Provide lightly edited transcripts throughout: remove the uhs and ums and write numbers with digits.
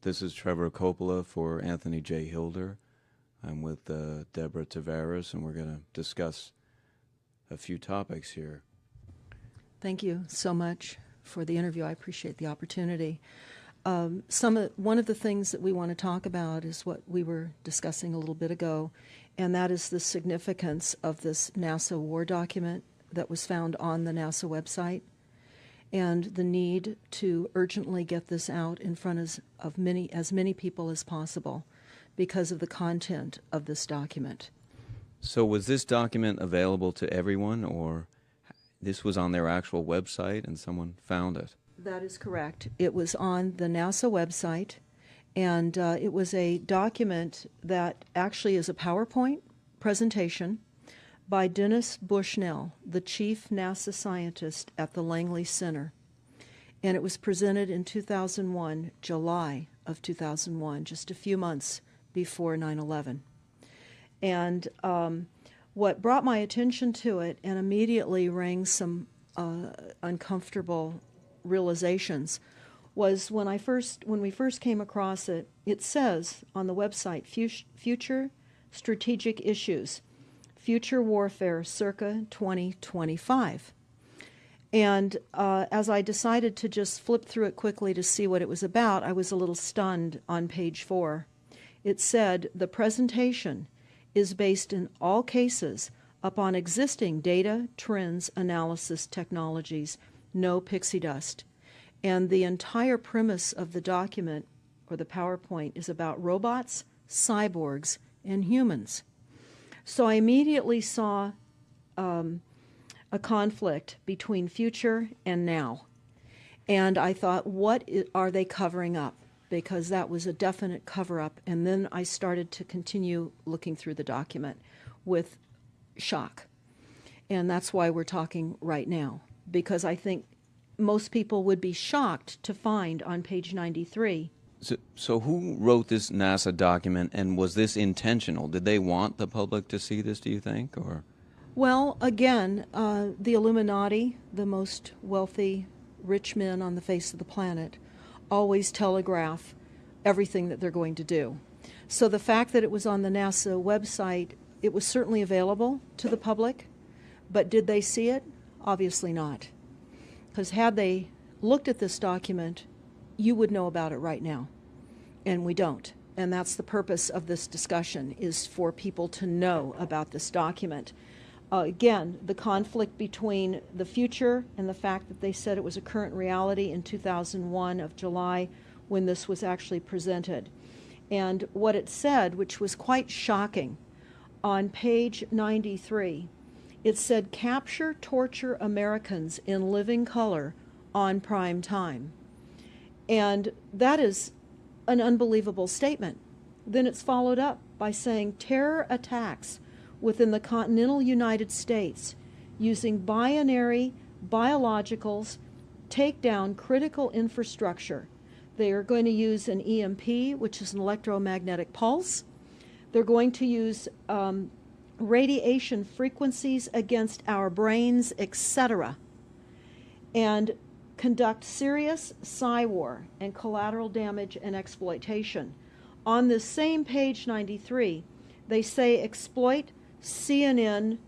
This is Trevor Coppola for Anthony J. Hilder. I'm with Deborah Tavares, and we're going to discuss a few topics here. Thank you so much for the interview. I appreciate the opportunity. One of the things that we want to talk about is what we were discussing a little bit ago, and that is the significance of this NASA war document that was found on the NASA website, and the need to urgently get this out in front of as many people as possible because of the content of this document. So was this document available to everyone, or this was on their actual website and someone found it? That is correct. It was on the NASA website, and it was a document that actually is a PowerPoint presentation by Dennis Bushnell, the chief NASA scientist at the Langley Center. And it was presented in 2001, July of 2001, just a few months before 9/11. And what brought my attention to it and immediately rang some uncomfortable realizations was when we first came across it. It says on the website, future strategic issues, future warfare circa 2025. And as I decided to just flip through it quickly to see what it was about, I was a little stunned on page 4. It said, the presentation is based in all cases upon existing data, trends, analysis technologies, no pixie dust. And the entire premise of the document, or the PowerPoint, is about robots, cyborgs, and humans. So I immediately saw a conflict between future and now. And I thought, what are they covering up? Because that was a definite cover-up. And then I started to continue looking through the document with shock. And that's why we're talking right now, because I think most people would be shocked to find on page 93. So who wrote this NASA document, and was this intentional? Did they want the public to see this, do you think? Or? Well, again, the Illuminati, the most wealthy, rich men on the face of the planet, always telegraph everything that they're going to do. So the fact that it was on the NASA website, it was certainly available to the public, but did they see it? Obviously not. Because had they looked at this document, you would know about it right now. And we don't. And that's the purpose of this discussion, is for people to know about this document. Again, the conflict between the future and the fact that they said it was a current reality in 2001 of July when this was actually presented. And what it said, which was quite shocking, on page 93, it said, capture, torture Americans in living color on prime time. And that is an unbelievable statement. Then it's followed up by saying terror attacks within the continental United States using binary biologicals take down critical infrastructure. They are going to use an EMP, which is an electromagnetic pulse. They're going to use radiation frequencies against our brains, etc., and conduct serious psy-war and collateral damage and exploitation. On this same page 93, they say exploit CNN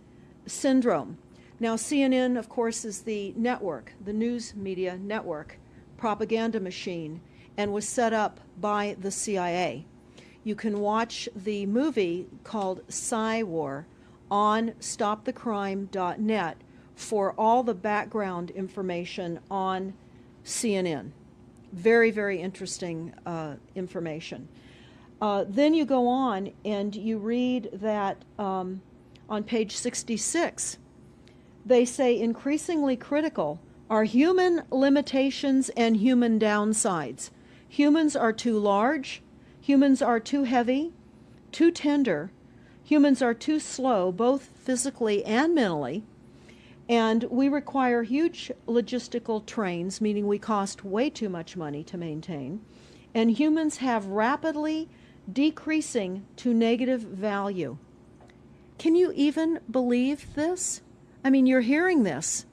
syndrome. Now, CNN, of course, is the network, the news media network, propaganda machine, and was set up by the CIA. You can watch the movie called Psy-War on stopthecrime.net for all the background information on CNN. Very, very interesting information. Then you go on and you read that on page 66, they say increasingly critical are human limitations and human downsides. Humans are too large, humans are too heavy, too tender, humans are too slow, both physically and mentally, and we require huge logistical trains, meaning we cost way too much money to maintain, and humans have rapidly decreasing to negative value. Can you even believe this? I mean, you're hearing this,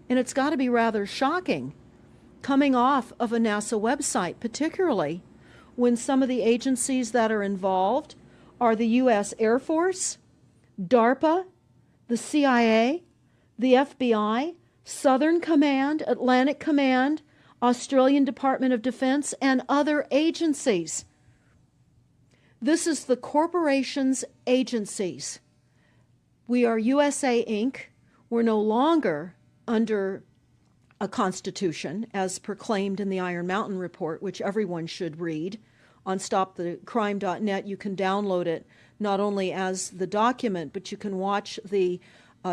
and it's got to be rather shocking coming off of a NASA website, particularly when some of the agencies that are involved are the U.S. Air Force, DARPA, the CIA, the FBI, Southern Command, Atlantic Command, Australian Department of Defense, and other agencies. This is the corporation's agencies. We are USA Inc. We're no longer under a constitution as proclaimed in the Iron Mountain Report, which everyone should read. On stopthecrime.net, you can download it not only as the document, but you can watch the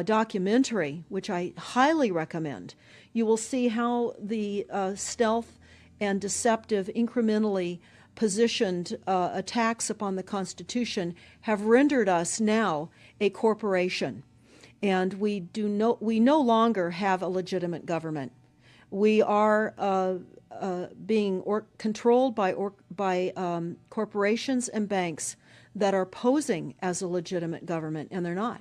documentary, which I highly recommend. You will see how the stealth and deceptive, incrementally positioned attacks upon the Constitution have rendered us now a corporation. And we no longer have a legitimate government. We are being controlled by corporations and banks that are posing as a legitimate government, and they're not.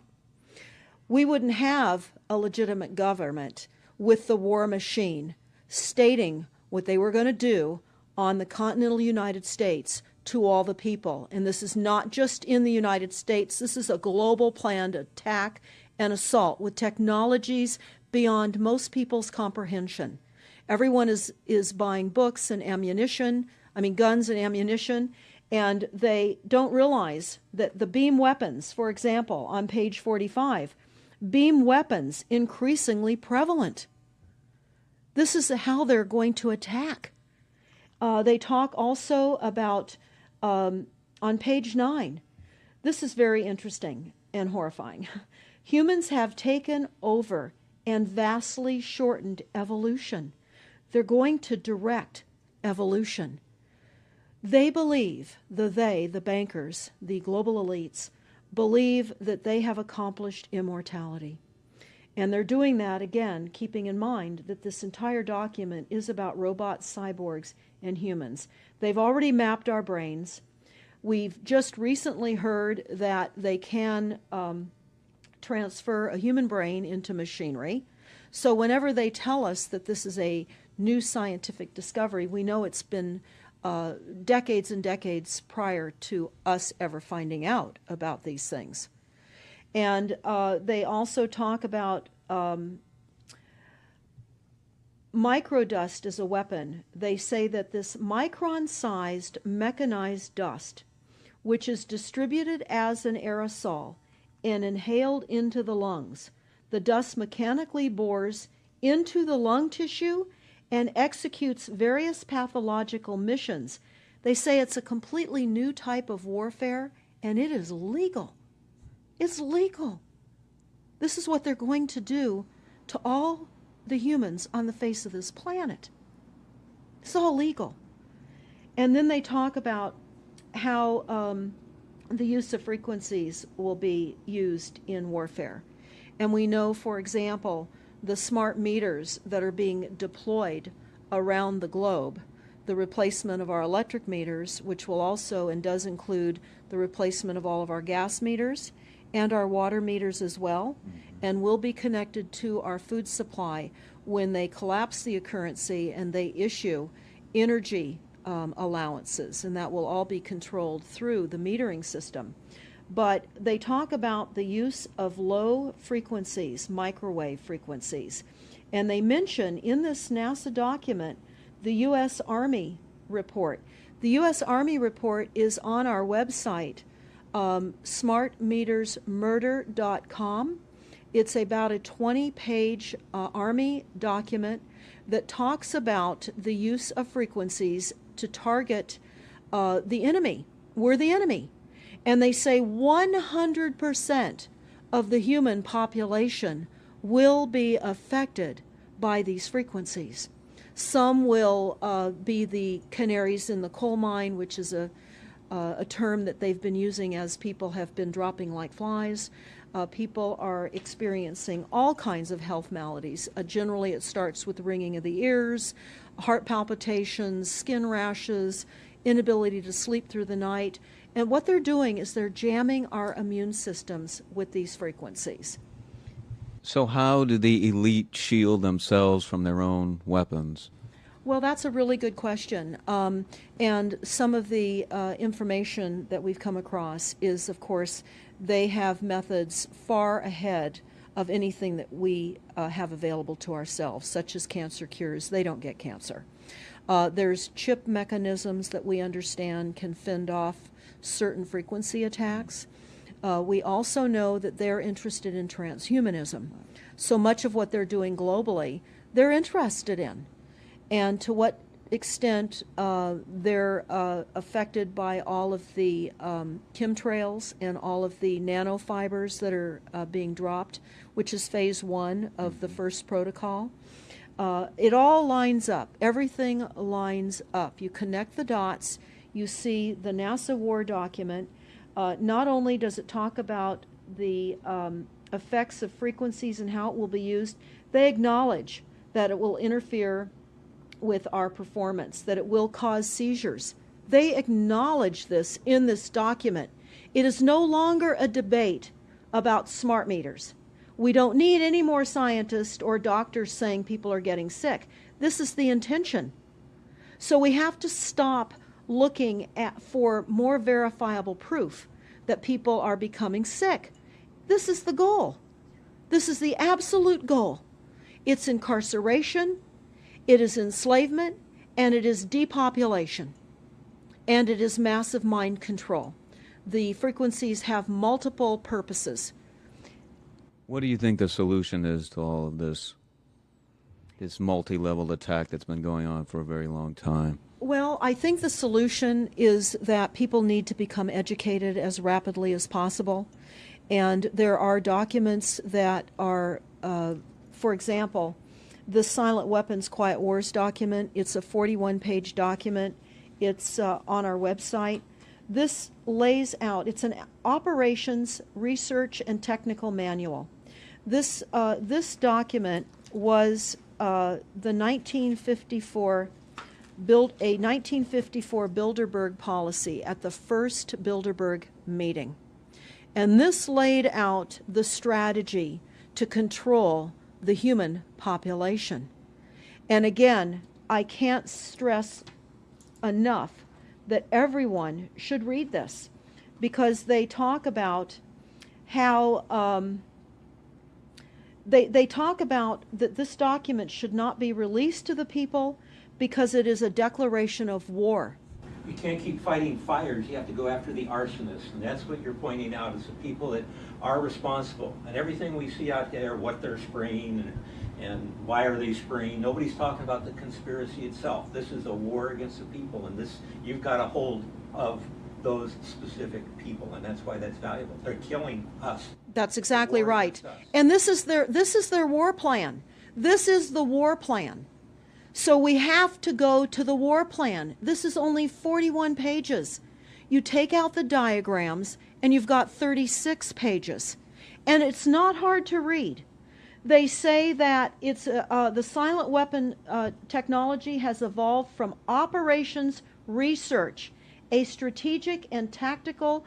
We wouldn't have a legitimate government with the war machine stating what they were going to do on the continental United States to all the people. And this is not just in the United States. This is a global planned attack and assault with technologies beyond most people's comprehension. Everyone is buying books and guns and ammunition, and they don't realize that the beam weapons, for example, on page 45, beam weapons increasingly prevalent. This is how they're going to attack. They talk also about, on page 9, this is very interesting and horrifying. Humans have taken over and vastly shortened evolution. They're going to direct evolution. They believe, the bankers, the global elites, believe that they have accomplished immortality. And they're doing that, again, keeping in mind that this entire document is about robots, cyborgs, and humans. They've already mapped our brains. We've just recently heard that they can transfer a human brain into machinery. So whenever they tell us that this is a new scientific discovery, we know it's been decades and decades prior to us ever finding out about these things. And they also talk about microdust as a weapon. They say that this micron-sized mechanized dust, which is distributed as an aerosol and inhaled into the lungs, the dust mechanically bores into the lung tissue and executes various pathological missions. They say it's a completely new type of warfare, and it is legal. It's legal. This is what they're going to do to all the humans on the face of this planet. It's all legal. And then they talk about how the use of frequencies will be used in warfare. And we know, for example, the smart meters that are being deployed around the globe, the replacement of our electric meters, which will also and does include the replacement of all of our gas meters and our water meters as well, and will be connected to our food supply when they collapse the currency and they issue energy allowances, and that will all be controlled through the metering system. But they talk about the use of low frequencies, microwave frequencies, and they mention in this NASA document the U.S. Army report. The U.S. Army report is on our website, smartmetersmurder.com. It's about a 20-page Army document that talks about the use of frequencies to target the enemy. We're the enemy. And they say 100% of the human population will be affected by these frequencies. Some will be the canaries in the coal mine, which is a term that they've been using as people have been dropping like flies. People are experiencing all kinds of health maladies. Generally, it starts with ringing of the ears, heart palpitations, skin rashes, inability to sleep through the night. And what they're doing is they're jamming our immune systems with these frequencies. So how do the elite shield themselves from their own weapons? Well, that's a really good question. And some of the information that we've come across is, of course, they have methods far ahead of anything that we have available to ourselves, such as cancer cures. They don't get cancer. There's chip mechanisms that we understand can fend off certain frequency attacks. We also know that they're interested in transhumanism. So much of what they're doing globally, they're interested in. And to what extent they're affected by all of the chemtrails and all of the nanofibers that are being dropped, which is phase 1 of the first protocol. It all lines up. Everything lines up. You connect the dots. You see the NASA war document. Not only does it talk about the effects of frequencies and how it will be used, they acknowledge that it will interfere with our performance, that it will cause seizures. They acknowledge this in this document. It is no longer a debate about smart meters. We don't need any more scientists or doctors saying people are getting sick. This is the intention. So we have to stop looking for more verifiable proof that people are becoming sick. This is the goal. This is the absolute goal. It's incarceration, it is enslavement, and it is depopulation, and it is massive mind control. The frequencies have multiple purposes. What do you think the solution is to all of this multi-level attack that's been going on for a very long time? Well, I think the solution is that people need to become educated as rapidly as possible. And there are documents that are, for example, the Silent Weapons Quiet Wars document. It's a 41-page document. It's on our website. This lays out, it's an operations, research, and technical manual. This document was the 1954 Bilderberg policy at the first Bilderberg meeting. And this laid out the strategy to control the human population. And again, I can't stress enough that everyone should read this, because they talk about how they talk about that this document should not be released to the people because it is a declaration of war. You can't keep fighting fires. You have to go after the arsonists, and that's what you're pointing out, is the people that are responsible. And everything we see out there, what they're spraying and why are they spraying, nobody's talking about the conspiracy itself. This is a war against the people, and this, you've got a hold of those specific people, and that's why that's valuable. They're killing us. That's exactly right. And this is their war plan. This is the war plan. So we have to go to the war plan. This is only 41 pages. You take out the diagrams and you've got 36 pages. And it's not hard to read. They say that it's the silent weapon technology has evolved from operations research, a strategic and tactical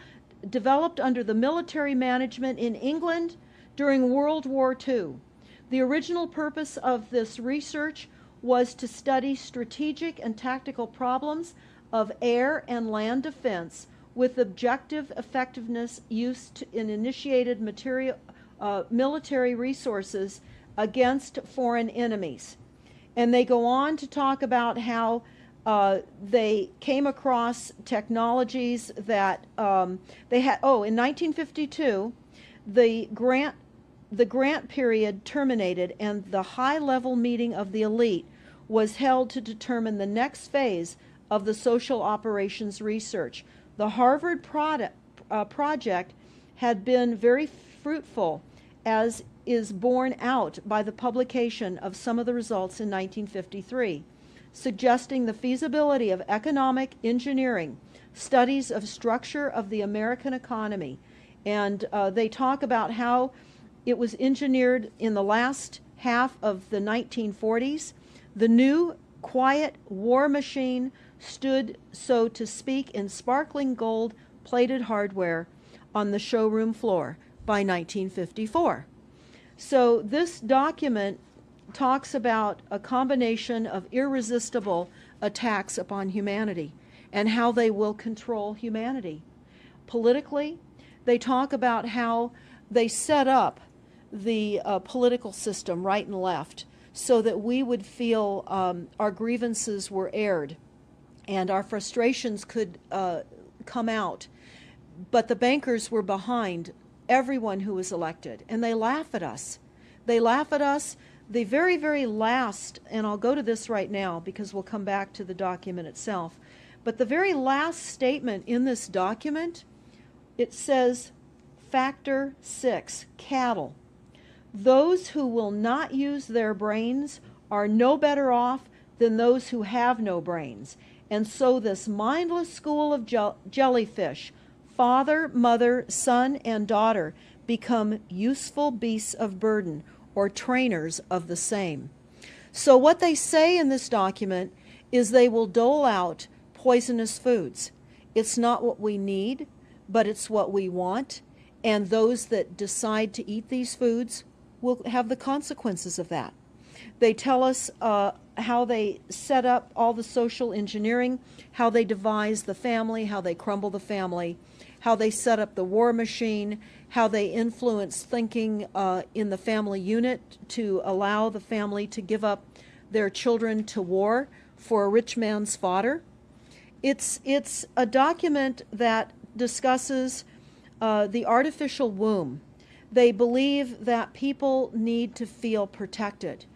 developed under the military management in England during World War II. The original purpose of this research was to study strategic and tactical problems of air and land defense with objective effectiveness used in initiated military resources against foreign enemies. And they go on to talk about how they came across technologies that they had. Oh, in 1952, the grant period terminated, and the high-level meeting of the elite was held to determine the next phase of the social operations research. The Harvard project had been very fruitful, as is borne out by the publication of some of the results in 1953, suggesting the feasibility of economic engineering, studies of structure of the American economy. And they talk about how it was engineered in the last half of the 1940s. The new, quiet war machine stood, so to speak, in sparkling gold-plated hardware on the showroom floor by 1954. So this document talks about a combination of irresistible attacks upon humanity and how they will control humanity. Politically, they talk about how they set up the political system right and left so that we would feel our grievances were aired and our frustrations could come out. But the bankers were behind everyone who was elected, and they laugh at us. They laugh at us. The very, very last, and I'll go to this right now because we'll come back to the document itself, but the very last statement in this document, it says, Factor 6, cattle. Those who will not use their brains are no better off than those who have no brains. And so this mindless school of jellyfish, father, mother, son, and daughter, become useful beasts of burden, or trainers of the same. So what they say in this document is they will dole out poisonous foods. It's not what we need, but it's what we want, and those that decide to eat these foods will have the consequences of that. They tell us how they set up all the social engineering, how they devise the family, how they crumble the family, how they set up the war machine, how they influence thinking in the family unit to allow the family to give up their children to war for a rich man's fodder. It's a document that discusses the artificial womb. They believe that people need to feel protected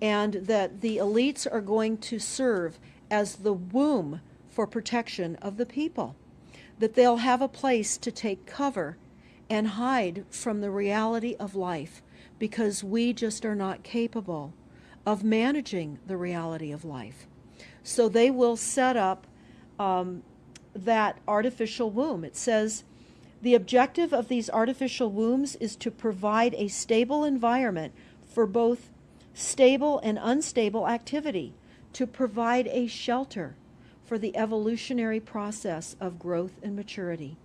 and that the elites are going to serve as the womb for protection of the people, that they'll have a place to take cover and hide from the reality of life because we just are not capable of managing the reality of life. So they will set up that artificial womb. It says, the objective of these artificial wombs is to provide a stable environment for both stable and unstable activity, to provide a shelter for the evolutionary process of growth and maturity,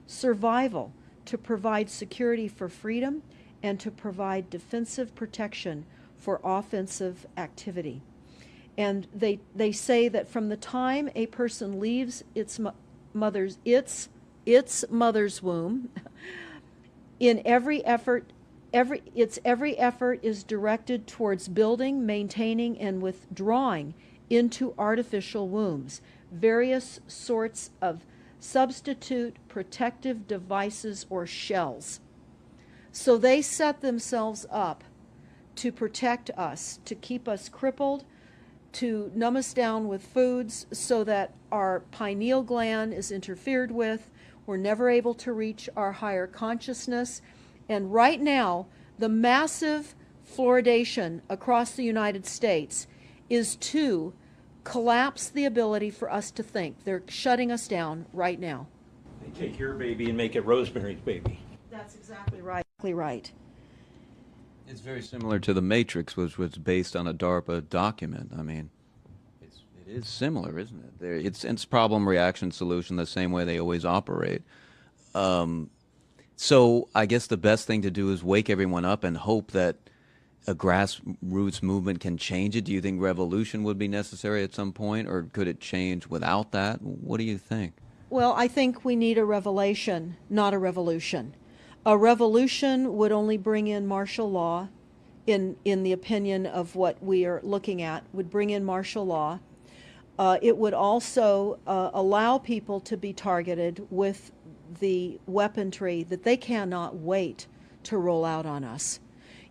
survival, to provide security for freedom, and to provide defensive protection for offensive activity. And they say that from the time a person leaves its mother's womb, in every effort is directed towards building, maintaining, and withdrawing into artificial wombs various sorts of substitute protective devices or shells. So they set themselves up to protect us, to keep us crippled, to numb us down with foods so that our pineal gland is interfered with. We're never able to reach our higher consciousness. And right now, the massive fluoridation across the United States is to collapse the ability for us to think. They're shutting us down right now. They take your baby and make it Rosemary's Baby. That's exactly right. Exactly right. It's very similar to The Matrix, which was based on a DARPA document. I mean, it is similar, isn't it? It's problem, reaction, solution, the same way they always operate. So I guess the best thing to do is wake everyone up and hope that a grassroots movement can change it. Do you think revolution would be necessary at some point, or could it change without that? What do you think? Well, I think we need a revelation, not a revolution. A revolution would only bring in martial law, in the opinion of what we are looking at, would bring in martial law. It would also allow people to be targeted with the weaponry that they cannot wait to roll out on us.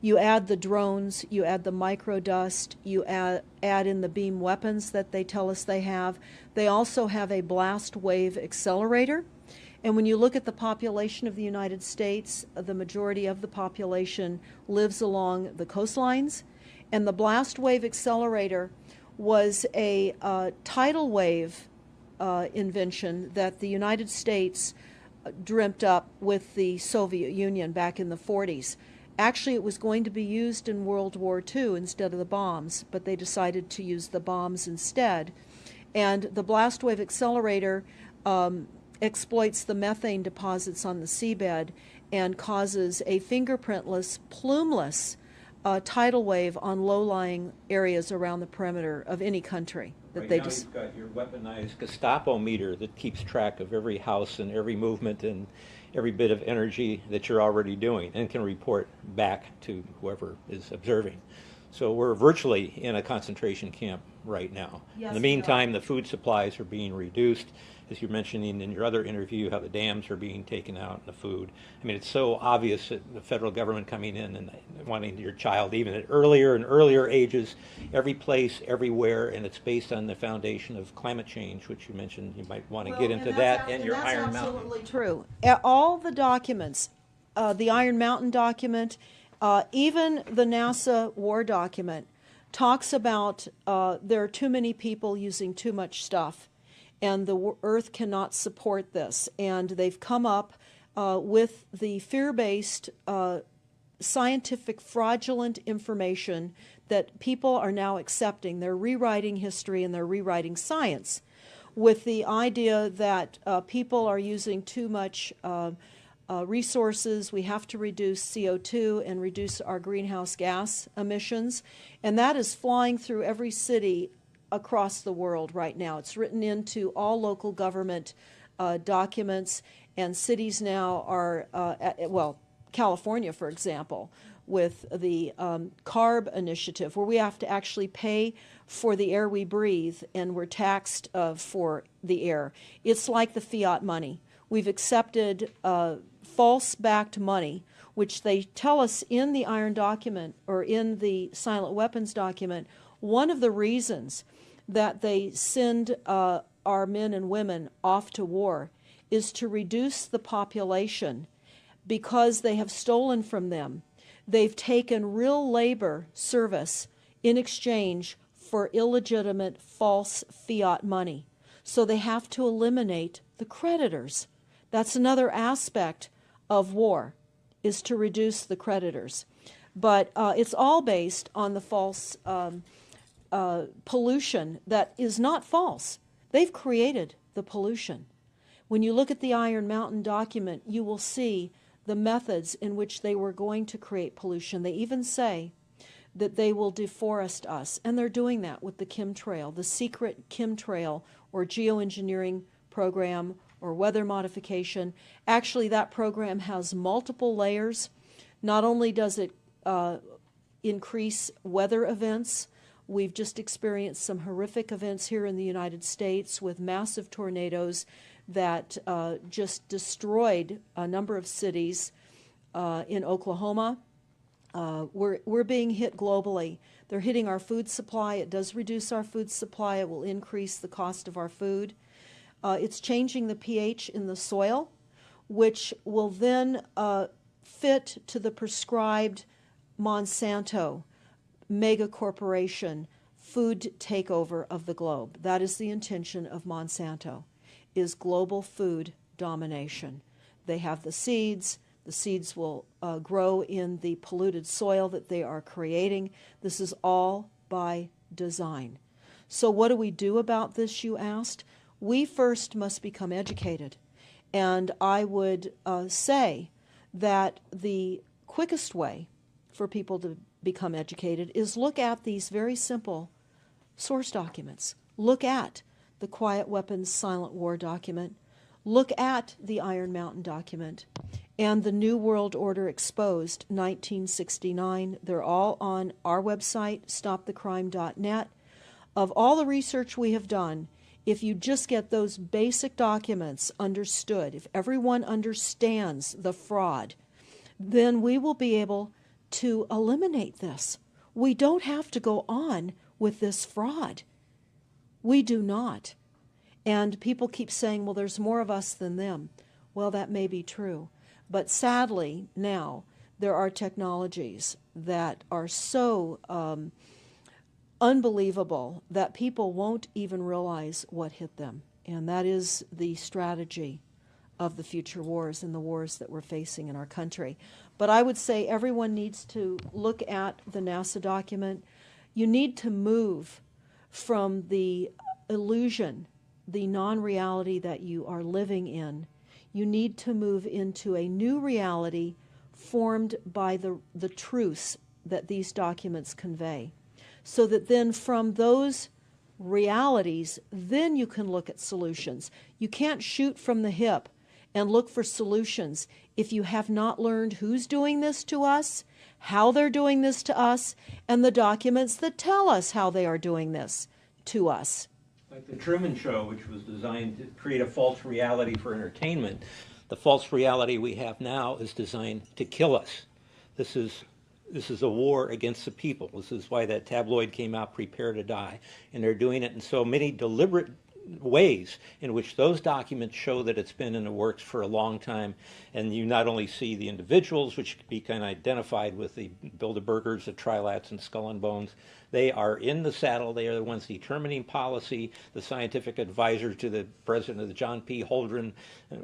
You add the drones, you add the microdust, you add in the beam weapons that they tell us they have. They also have a blast wave accelerator. And when you look at the population of the United States, the majority of the population lives along the coastlines. And the blast wave accelerator was a tidal wave invention that the United States dreamt up with the Soviet Union back in the 40s. Actually, it was going to be used in World War II instead of the bombs, but they decided to use the bombs instead. And the blast wave accelerator exploits the methane deposits on the seabed and causes a fingerprintless, plumeless tidal wave on low-lying areas around the perimeter of any country. That Right they now just you've got your weaponized Gestapo meter that keeps track of every house and every movement and every bit of energy that you're already doing and can report back to whoever is observing. So we're virtually in a concentration camp right now. Yes, in the we meantime, the food supplies are being reduced. As you're mentioning in your other interview, how the dams are being taken out and the food. I mean, it's so obvious that the federal government coming in and wanting your child even at earlier and earlier ages, every place, everywhere, and it's based on the foundation of climate change, which you mentioned. You might want to get into that and your Iron Mountain. That's absolutely true. All the documents, the Iron Mountain document, even the NASA war document, talks about there are too many people using too much stuff, and the Earth cannot support this. And they've come up with the fear-based, scientific, fraudulent information that people are now accepting. They're rewriting history and they're rewriting science with the idea that people are using too much resources. We have to reduce CO2 and reduce our greenhouse gas emissions. And that is flying through every city across the world right now. It's written into all local government documents, and cities now are, well, California, for example, with the CARB initiative, where we have to actually pay for the air we breathe, and we're taxed for the air. It's like the fiat money. We've accepted false-backed money, which they tell us in the Iron document, or in the silent weapons document, one of the reasons that they send our men and women off to war is to reduce the population because they have stolen from them. They've taken real labor service in exchange for illegitimate false fiat money. So they have to eliminate the creditors. That's another aspect of war, is to reduce the creditors. But it's all based on the false pollution that is not false. They've created the pollution. When you look at the Iron Mountain document, you will see the methods in which they were going to create pollution. They even say that they will deforest us, and they're doing that with the chemtrail, the secret chemtrail or geoengineering program or weather modification. Actually, that program has multiple layers. Not only does it increase weather events, we've just experienced some horrific events here in the United States with massive tornadoes that just destroyed a number of cities in Oklahoma. We're being hit globally. They're hitting our food supply. It does reduce our food supply. It will increase the cost of our food. It's changing the pH in the soil, which will then fit to the prescribed Monsanto mega corporation food takeover of the globe. That is the intention of Monsanto, is global food domination. They have the seeds. The seeds will grow in the polluted soil that they are creating. This is all by design. So what do we do about this, you asked? We first must become educated. And I would say that the quickest way for people to become educated is look at these very simple source documents. Look at the Quiet Weapons Silent War document. Look at the Iron Mountain document and the New World Order Exposed, 1969. They're all on our website, stopthecrime.net. Of all the research we have done, if you just get those basic documents understood, if everyone understands the fraud, then we will be able to eliminate this. We don't have to go on with this fraud. We do not. And people keep saying, well, there's more of us than them. Well, that may be true. But sadly, now, there are technologies that are so unbelievable that people won't even realize what hit them. And that is the strategy of the future wars and the wars that we're facing in our country. But I would say everyone needs to look at the NASA document. You need to move from the illusion, the non-reality that you are living in. You need to move into a new reality formed by the truths that these documents convey. So that then from those realities, then you can look at solutions. You can't shoot from the hip and look for solutions if you have not learned who's doing this to us, how they're doing this to us, and the documents that tell us how they are doing this to us. Like the Truman Show, which was designed to create a false reality for entertainment, the false reality we have now is designed to kill us. This is a war against the people. This is why that tabloid came out, Prepare to Die. And they're doing it in so many deliberate ways in which those documents show that it's been in the works for a long time. And you not only see the individuals, which could be kind of identified with the Bilderbergers, the Trilats, and Skull and Bones. They are in the saddle. They are the ones determining policy, the scientific advisors to the president of the John P. Holdren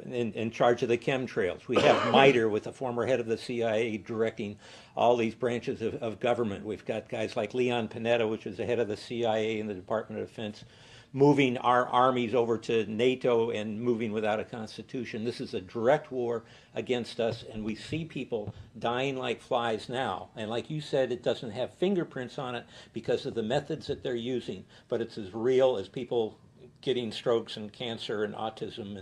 in charge of the chemtrails. We have MITRE with the former head of the CIA directing all these branches of government. We've got guys like Leon Panetta, which is the head of the CIA and the Department of Defense, moving our armies over to NATO and moving without a constitution. This is a direct war against us, and we see people dying like flies now. And like you said, it doesn't have fingerprints on it because of the methods that they're using, but it's as real as people getting strokes and cancer and autism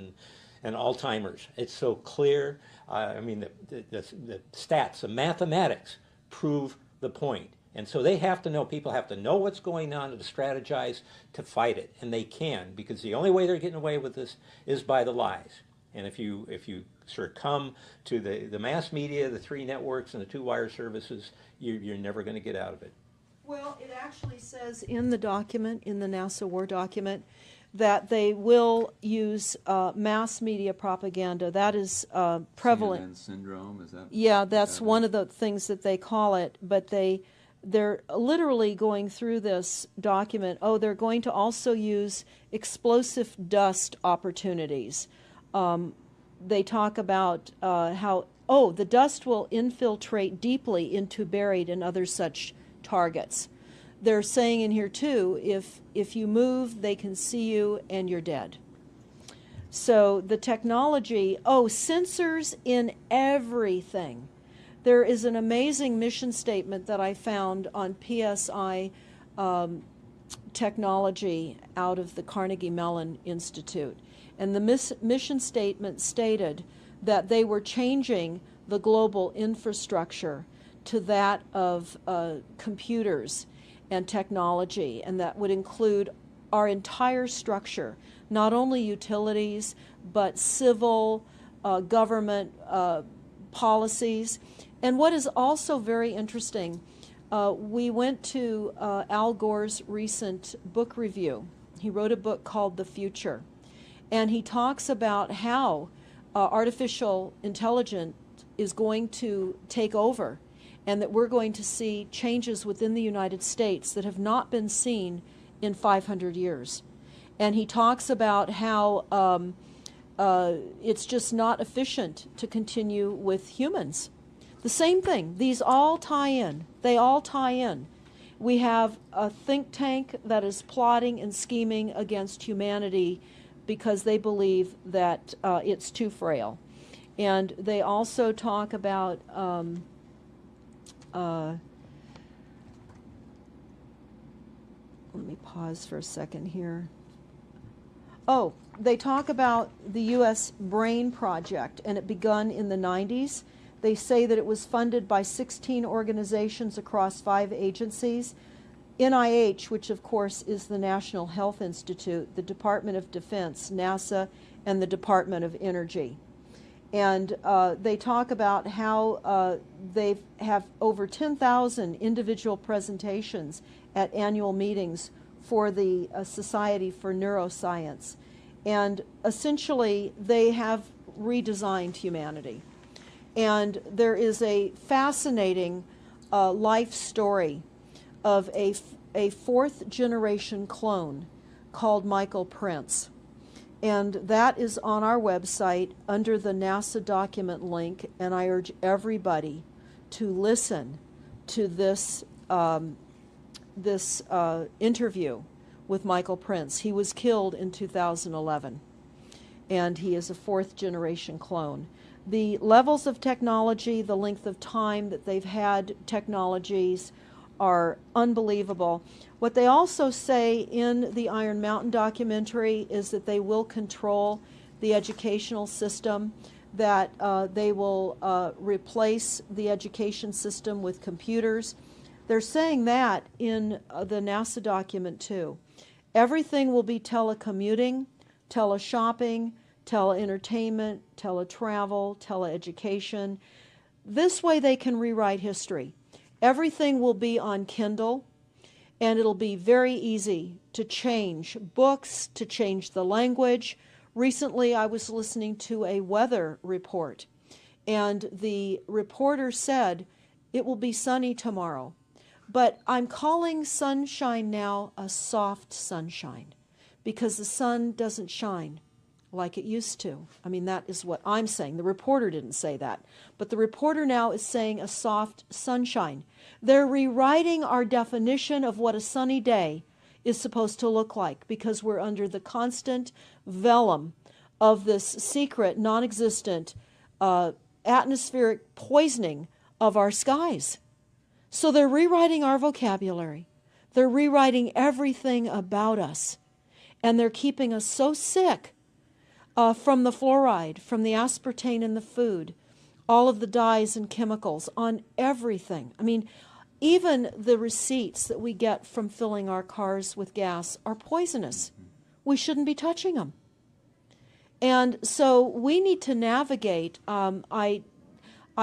and Alzheimer's. It's so clear. I mean, the stats, the mathematics prove the point. And so they have to know, people have to know what's going on and to strategize to fight it. And they can, because the only way they're getting away with this is by the lies. And if you succumb to the mass media, the three networks, and the two wire services, you're never going to get out of it. Well, it actually says in the document, in the NASA war document, that they will use mass media propaganda. That is prevalent. CNN syndrome, is that? Yeah, that's one of the things that they call it. But they're literally going through this document. Oh, they're going to also use explosive dust opportunities. They talk about how, the dust will infiltrate deeply into buried and other such targets. They're saying in here, too, if you move, they can see you and you're dead. So the technology, sensors in everything. There is an amazing mission statement that I found on PSI technology out of the Carnegie Mellon Institute. And the mission statement stated that they were changing the global infrastructure to that of computers and technology, and that would include our entire structure, not only utilities, but civil, government policies. And what is also very interesting, we went to Al Gore's recent book review. He wrote a book called The Future, and he talks about how artificial intelligence is going to take over, and that we're going to see changes within the United States that have not been seen in 500 years. And he talks about how it's just not efficient to continue with humans. The same thing. These all tie in. They all tie in. We have a think tank that is plotting and scheming against humanity because they believe that it's too frail. And they also talk about let me pause for a second here. They talk about the U.S. Brain Project, and it begun in the 90s. They say that it was funded by 16 organizations across 5 agencies. NIH, which of course is the National Health Institute, the Department of Defense, NASA, and the Department of Energy. And they talk about how they have over 10,000 individual presentations at annual meetings for the Society for Neuroscience. And essentially, they have redesigned humanity. And there is a fascinating life story of a 4th-generation clone called Michael Prince. And that is on our website under the NASA document link, and I urge everybody to listen to this interview with Michael Prince. He was killed in 2011, and he is a 4th-generation clone. The levels of technology, the length of time that they've had technologies are unbelievable. What they also say in the Iron Mountain documentary is that they will control the educational system, that they will replace the education system with computers. They're saying that in the NASA document too. Everything will be telecommuting, teleshopping, teleentertainment, teletravel, teleeducation. This way they can rewrite history. Everything will be on Kindle, and it'll be very easy to change books, to change the language. Recently I was listening to a weather report, and the reporter said it will be sunny tomorrow. But I'm calling sunshine now a soft sunshine, because the sun doesn't shine like it used to. I mean, that is what I'm saying. The reporter didn't say that. But the reporter now is saying a soft sunshine. They're rewriting our definition of what a sunny day is supposed to look like, because we're under the constant vellum of this secret, non-existent atmospheric poisoning of our skies. So they're rewriting our vocabulary. They're rewriting everything about us. And they're keeping us so sick from the fluoride, from the aspartame in the food, all of the dyes and chemicals on everything. I mean, even the receipts that we get from filling our cars with gas are poisonous. We shouldn't be touching them. And so we need to navigate. I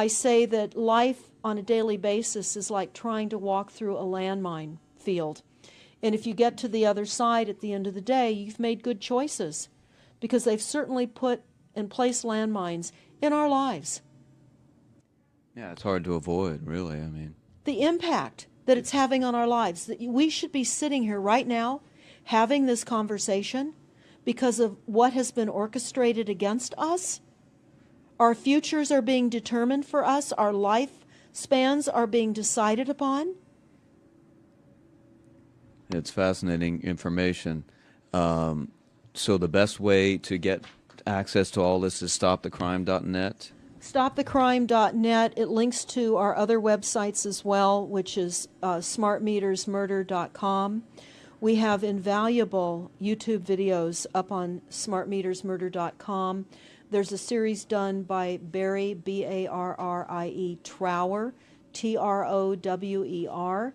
say that life on a daily basis is like trying to walk through a landmine field. And if you get to the other side at the end of the day, you've made good choices, because they've certainly put and placed landmines in our lives. Yeah, it's hard to avoid, really. I mean, the impact that it's having on our lives, that we should be sitting here right now having this conversation because of what has been orchestrated against us. Our futures are being determined for us. Our life spans are being decided upon. it's fascinating information. So the best way to get access to all this is stopthecrime.net? Stopthecrime.net. It links to our other websites as well, which is smartmetersmurder.com. We have invaluable YouTube videos up on smartmetersmurder.com. There's a series done by Barry, B-A-R-R-I-E, Trower, T-R-O-W-E-R,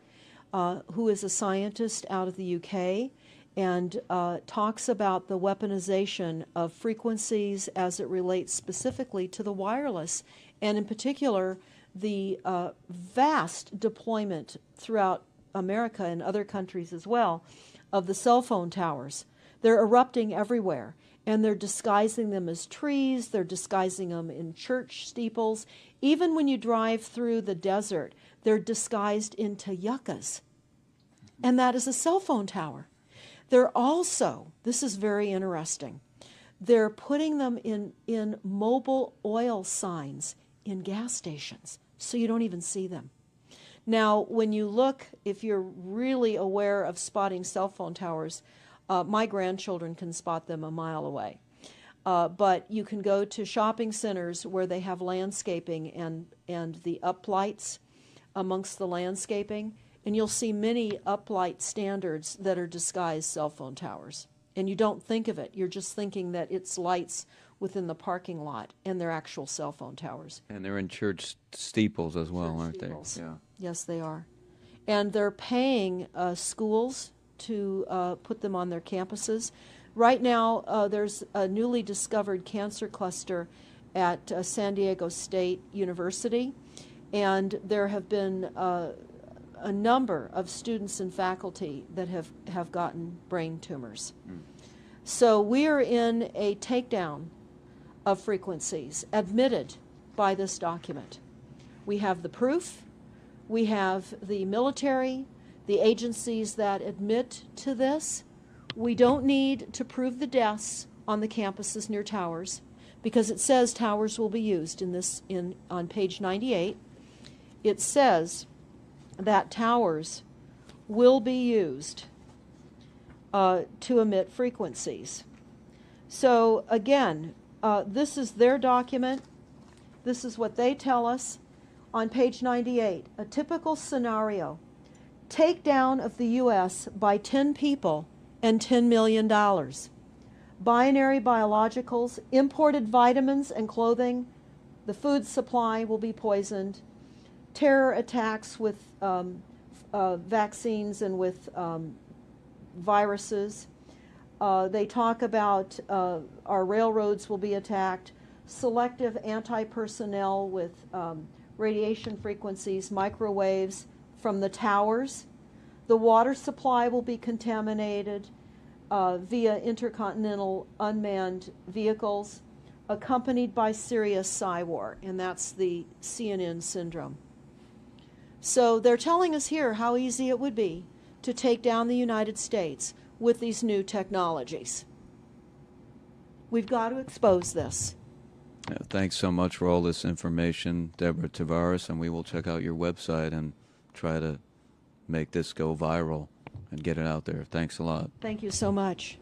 who is a scientist out of the UK, and talks about the weaponization of frequencies as it relates specifically to the wireless, and in particular the vast deployment throughout America and other countries as well of the cell phone towers. They're erupting everywhere, and they're disguising them as trees, they're disguising them in church steeples. Even when you drive through the desert, they're disguised into yuccas, and that is a cell phone tower. They're also, this is very interesting, they're putting them in mobile oil signs in gas stations, so you don't even see them. Now, when you look, if you're really aware of spotting cell phone towers, my grandchildren can spot them a mile away. But you can go to shopping centers where they have landscaping and the uplights amongst the landscaping, and you'll see many uplight standards that are disguised cell phone towers. And you don't think of it. You're just thinking that it's lights within the parking lot, and they're actual cell phone towers. And they're in church steeples as well, aren't Steeples. they? Yeah. Yes, they are. And they're paying schools to put them on their campuses. Right now, there's a newly discovered cancer cluster at San Diego State University, and there have been a number of students and faculty that have gotten brain tumors. So we are in a takedown of frequencies admitted by this document. We have the proof, we have the military, the agencies that admit to this. We don't need to prove the deaths on the campuses near towers, because it says towers will be used on page 98. It says that towers will be used to emit frequencies. So again, this is their document. This is what they tell us on page 98. A typical scenario: takedown of the U.S. by 10 people and $10 million. Binary biologicals, imported vitamins and clothing, the food supply will be poisoned, terror attacks with vaccines and with viruses. They talk about our railroads will be attacked, selective anti-personnel with radiation frequencies, microwaves from the towers. The water supply will be contaminated via intercontinental unmanned vehicles, accompanied by serious psy-war, and that's the CNN syndrome. So they're telling us here how easy it would be to take down the United States with these new technologies. We've got to expose this. Thanks so much for all this information, Deborah Tavares, and we will check out your website and try to make this go viral and get it out there. Thanks a lot. Thank you so much.